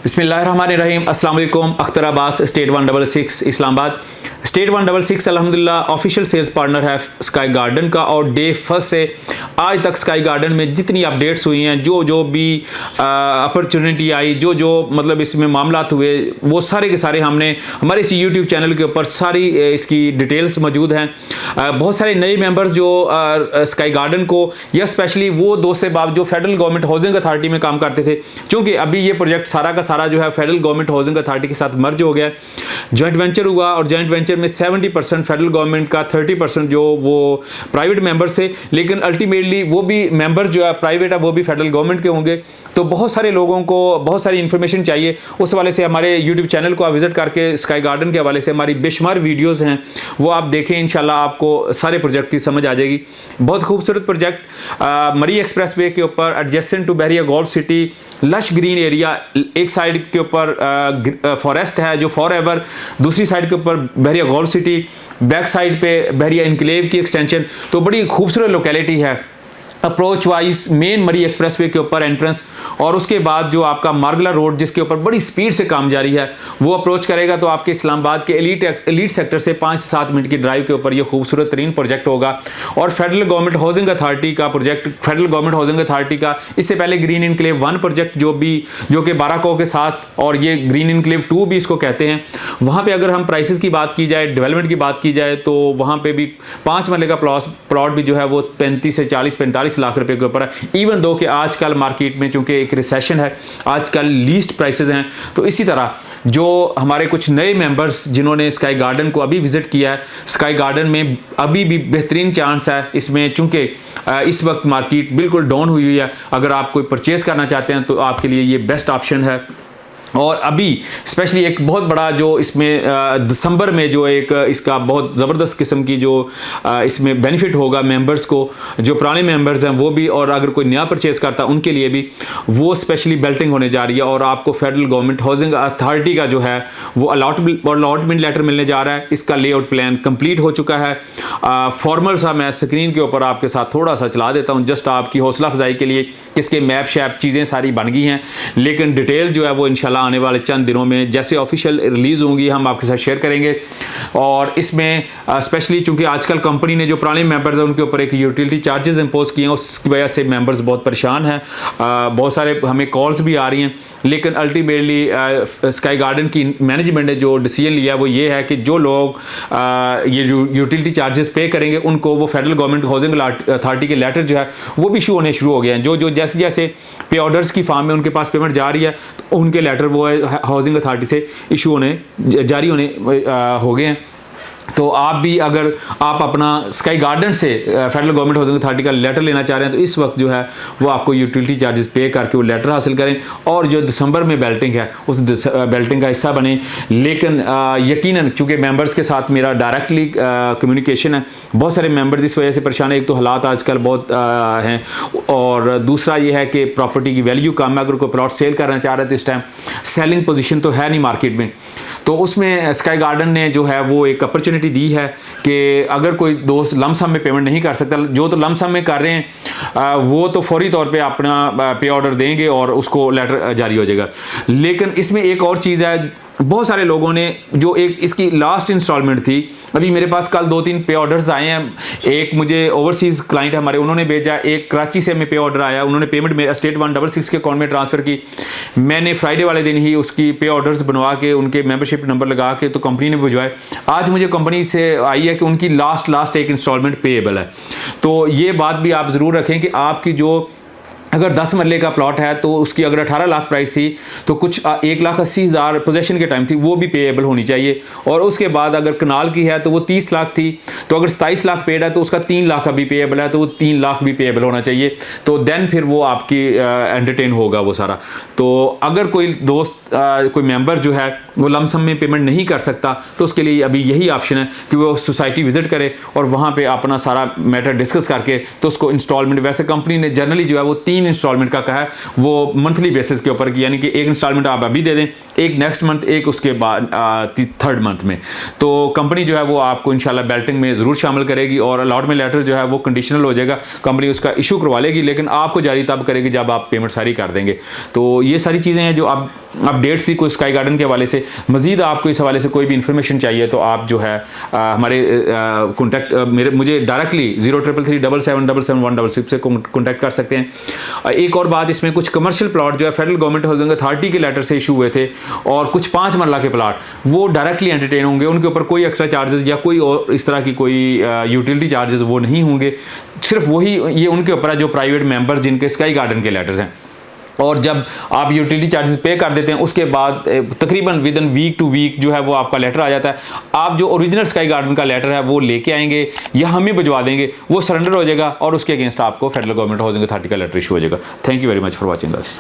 बिस्मिल्लाहिर्रहमानिर्रहीम। अस्सलाम वालेकुम। अख्तर अब्बास, स्टेट 166 इस्लामाबाद। स्टेट 166 अल्हम्दुलिल्लाह ऑफिशियल सेल्स पार्टनर है स्काई गार्डन का। और डे फर्स्ट से आज तक स्काई गार्डन में जितनी अपडेट्स हुई हैं, जो भी अपॉर्चुनिटी आई, जो मतलब इसमें मामलात हुए, वो सारे के सारे हमने हमारे इस यूट्यूब चैनल के ऊपर सारी इसकी डिटेल्स मौजूद हैं। बहुत सारे नए मेंबर्स जो स्काई गार्डन को या स्पेशली वो दोस्त बाब जो फेडरल गवर्नमेंट हाउसिंग अथॉरिटी में काम करते थे, क्योंकि अभी ये प्रोजेक्ट सारा का सारा जो है फेडरल गवर्नमेंट हाउसिंग अथॉरिटी के साथ मर्ज हो गया, जॉइंट वेंचर हुआ। और जॉइंट वेंचर में 70% फेडरल गवर्नमेंट का, 30% जो वो प्राइवेट मेंबर्स थे। लेकिन अल्टीमेटली वो भी मेंबर जो है प्राइवेट है, वो भी फेडरल गवर्नमेंट के होंगे। तो बहुत सारे लोगों को बहुत सारी इंफॉर्मेशन चाहिए, उस वाले से हमारे यूट्यूब चैनल को आप विजिट करके स्काई गार्डन के हवाले से हमारी बेशुमार वीडियोस हैं, वो आप देखें। इंशाल्लाह आपको सारे प्रोजेक्ट की समझ आ जाएगी। बहुत खूबसूरत प्रोजेक्ट मरी एक्सप्रेस वे के ऊपर adjacent to Bahria golf city, lush green area. एक साइड के ऊपर फॉरेस्ट है जो फॉर एवर, दूसरी साइड के ऊपर बहरिया गोल्फ सिटी, बैक साइड पे बहरिया इनक्लेव की एक्सटेंशन। तो बड़ी खूबसूरत लोकेलिटी है। अप्रोच वाइज मेन मरी एक्सप्रेसवे के ऊपर एंट्रेंस, और उसके बाद जो आपका मार्गला रोड जिसके ऊपर बड़ी स्पीड से काम जारी है, वो अप्रोच करेगा तो आपके इस्लामाबाद के एलीट सेक्टर से 5 से 7 मिनट की ड्राइव के ऊपर ये खूबसूरत तरीन प्रोजेक्ट होगा। और फेडरल गवर्नमेंट हाउसिंग अथॉरिटी का project, federal government housing authority का इससे पहले ग्रीन इनक्लेव 1 प्रोजेक्ट जो कि बाराको के साथ, और ये ग्रीन इनक्लेव 2 भी इसको कहते हैं। वहाँ पर अगर हम प्राइसेस की बात की जाए, डेवलपमेंट की बात की जाए, तो वहाँ पर भी 5 मरले का प्लॉट भी जो है वो 35 से 40-45 लाख रुपए के ऊपर है। इवन दो कि आजकल मार्केट में चूंकि एक रिसेशन है, आजकल लीस्ट प्राइसेस हैं। तो इसी तरह जो हमारे कुछ नए मेंबर्स जिन्होंने स्काई गार्डन को अभी विजिट किया है, स्काई गार्डन में अभी भी बेहतरीन चांस है इसमें, चूंकि इस वक्त मार्केट बिल्कुल डाउन हुई है। अगर आप कोई परचेज करना चाहते हैं तो आपके लिए ये बेस्ट ऑप्शन है। और अभी स्पेशली एक बहुत बड़ा जो इसमें दिसंबर में जो एक इसका बहुत ज़बरदस्त किस्म की जो इसमें बेनिफिट होगा मेंबर्स को, जो पुराने मेंबर्स हैं वो भी, और अगर कोई नया परचेज़ करता है उनके लिए भी, वो स्पेशली बेल्टिंग होने जा रही है। और आपको फेडरल गवर्नमेंट हाउसिंग अथॉरिटी का जो है वो अलॉटमेंट लेटर मिलने जा रहा है। इसका लेआउट प्लान कंप्लीट हो चुका है। फॉर्मल सा मैं स्क्रीन के ऊपर आपके साथ थोड़ा सा चला देता हूँ, जस्ट आपकी हौसला अफजाई के लिए। इसके मैप शैप चीज़ें सारी बन गई हैं, लेकिन डिटेल जो है वो इंशाल्लाह आने वाले चंद दिनों में जैसे ऑफिशियल रिलीज होंगी हम आपके साथ शेयर करेंगे। और इसमें स्पेशली चूंकि आजकल कंपनी ने जो पुराने मेंबर्स हैं उनके ऊपर एक यूटिलिटी चार्जेस इंपोज किए हैं, उसकी वजह से मेंबर्स बहुत परेशान हैं। बहुत सारे हमें कॉल्स भी आ रही हैं, लेकिन अल्टीमेटली स्काई गार्डन की मैनेजमेंट ने जो डिसीजन लिया वो ये है कि जो लोग ये जो यूटिलिटी चार्जेस पे करेंगे उनको वो फेडरल गवर्नमेंट हाउसिंग अथॉरिटी के लेटर जो है वो भी इशू होने शुरू हो गए हैं। जो जैसे जैसे पे ऑर्डर्स की फॉर्म में उनके पास पेमेंट जा रही है, तो उनके लेटर वो हाउसिंग अथॉरिटी से इशू होने जारी होने हो गए हैं। तो आप भी अगर आप अपना स्काई गार्डन से फेडरल गवर्नमेंट हाउसिंग अथॉरिटी का लेटर लेना चाह रहे हैं तो इस वक्त जो है वो आपको यूटिलिटी चार्जेस पे करके वो लेटर हासिल करें, और जो दिसंबर में बेल्टिंग है उस बेल्टिंग का हिस्सा बने। लेकिन यकीनन चूँकि मेंबर्स के साथ मेरा डायरेक्टली कम्युनिकेशन है, बहुत सारे मेंबर्स इस वजह से परेशान है। एक तो हालात आजकल बहुत हैं, और दूसरा ये है कि प्रॉपर्टी की वैल्यू कम है। अगर कोई प्लॉट सेल करना चाह रहे हैं तो इस टाइम सेलिंग पोजीशन तो है नहीं मार्केट में, तो उसमें स्काई गार्डन ने जो है वो एक अपॉर्चुनिटी दी है कि अगर कोई दोस्त लमसम में पेमेंट नहीं कर सकता, जो तो लमसम में कर रहे हैं वो तो फौरी तौर पे अपना पे ऑर्डर देंगे और उसको लेटर जारी हो जाएगा। लेकिन इसमें एक और चीज़ है, बहुत सारे लोगों ने जो एक इसकी लास्ट इंस्टॉलमेंट थी, अभी मेरे पास कल 2-3 पे ऑर्डर्स आए हैं। एक मुझे ओवरसीज़ क्लाइंट हमारे उन्होंने भेजा, एक कराची से हमें पे ऑर्डर आया, उन्होंने पेमेंट मेरे स्टेट 166 के अकाउंट में ट्रांसफ़र की। मैंने फ्राइडे वाले दिन ही उसकी पे ऑर्डर्स बनवा के उनके मेंबरशिप नंबर लगा के तो कंपनी ने भिजवाए। आज मुझे कंपनी से आई है कि उनकी लास्ट एक इंस्टॉलमेंट पेएबल है। तो ये बात भी आप ज़रूर रखें कि आपकी जो अगर 10 मरले का प्लॉट है तो उसकी अगर 18 लाख प्राइस थी तो कुछ 1,80,000 पोजेशन के टाइम थी, वो भी पेएबल होनी चाहिए। और उसके बाद अगर कनाल की है तो वो 30 लाख थी, तो अगर 27 लाख पेड है तो उसका 3 लाख अभी पेएबल है, तो वो 3 लाख भी पेएबल होना चाहिए। तो देन फिर वो आपकी एंटरटेन होगा वो सारा। तो अगर कोई दोस्त कोई मेंबर जो है वो लमसम में पेमेंट नहीं कर सकता तो उसके लिए अभी यही ऑप्शन है कि वो सोसाइटी विजिट करे और वहाँ पे अपना सारा मैटर डिस्कस करके तो उसको इंस्टॉलमेंट, वैसे कंपनी ने जनरली जो है वो 3 3 इंस्टॉलमेंट का कहा है, वो मंथली बेसिस के ऊपर, यानी कि एक इंस्टॉलमेंट आप अभी दे दें, एक नेक्स्ट मंथ, एक उसके बाद थर्ड मंथ में। तो कंपनी जो है वो आपको इंशाल्लाह बेल्टिंग में ज़रूर शामिल करेगी और अलॉटमेंट लेटर जो है वो कंडीशनल हो जाएगा, कंपनी उसका इशू करवा लेगी, लेकिन आपको जारी तब करेगी जब आप पेमेंट सारी कर देंगे। तो ये सारी चीज़ें हैं जो आप अपडेट्स थी कोई स्काई गार्डन के हवाले से। मजीद आपको इस हवाले से कोई भी इन्फॉर्मेशन चाहिए तो आप जो है हमारे कॉन्टैक्ट मुझे डायरेक्टली 0333777716 से कॉन्टैक्ट कर सकते हैं। एक और बात, इसमें कुछ कमर्शियल प्लॉट जो है फेडरल गवर्नमेंट हाउसिंग अथॉरिटी के लेटर से इशू हुए थे और कुछ 5 मरला के प्लाट वो डायरेक्टली एंटरटेन होंगे, उनके ऊपर कोई एक्स्ट्रा चार्जेस या कोई और इस तरह की कोई यूटिलिटी चार्जेस वो नहीं होंगे, सिर्फ वही ये उनके ऊपर है जो प्राइवेट मेंबर्स जिनके स्काई गार्डन के लेटर्स हैं। और जब आप यूटिलिटी चार्जेस पे कर देते हैं उसके बाद तकरीबन within week to week जो है वो आपका लेटर आ जाता है। आप जो ओरिजिनल स्काई गार्डन का लेटर है वो लेके आएंगे या हम ही भिजवा देंगे, वो सरेंडर हो जाएगा और उसके अगेंस्ट आपको फेडरल गवर्नमेंट हाउसिंग अथॉरिटी का लेटर इशू हो जाएगा। Thank you very much for watching us.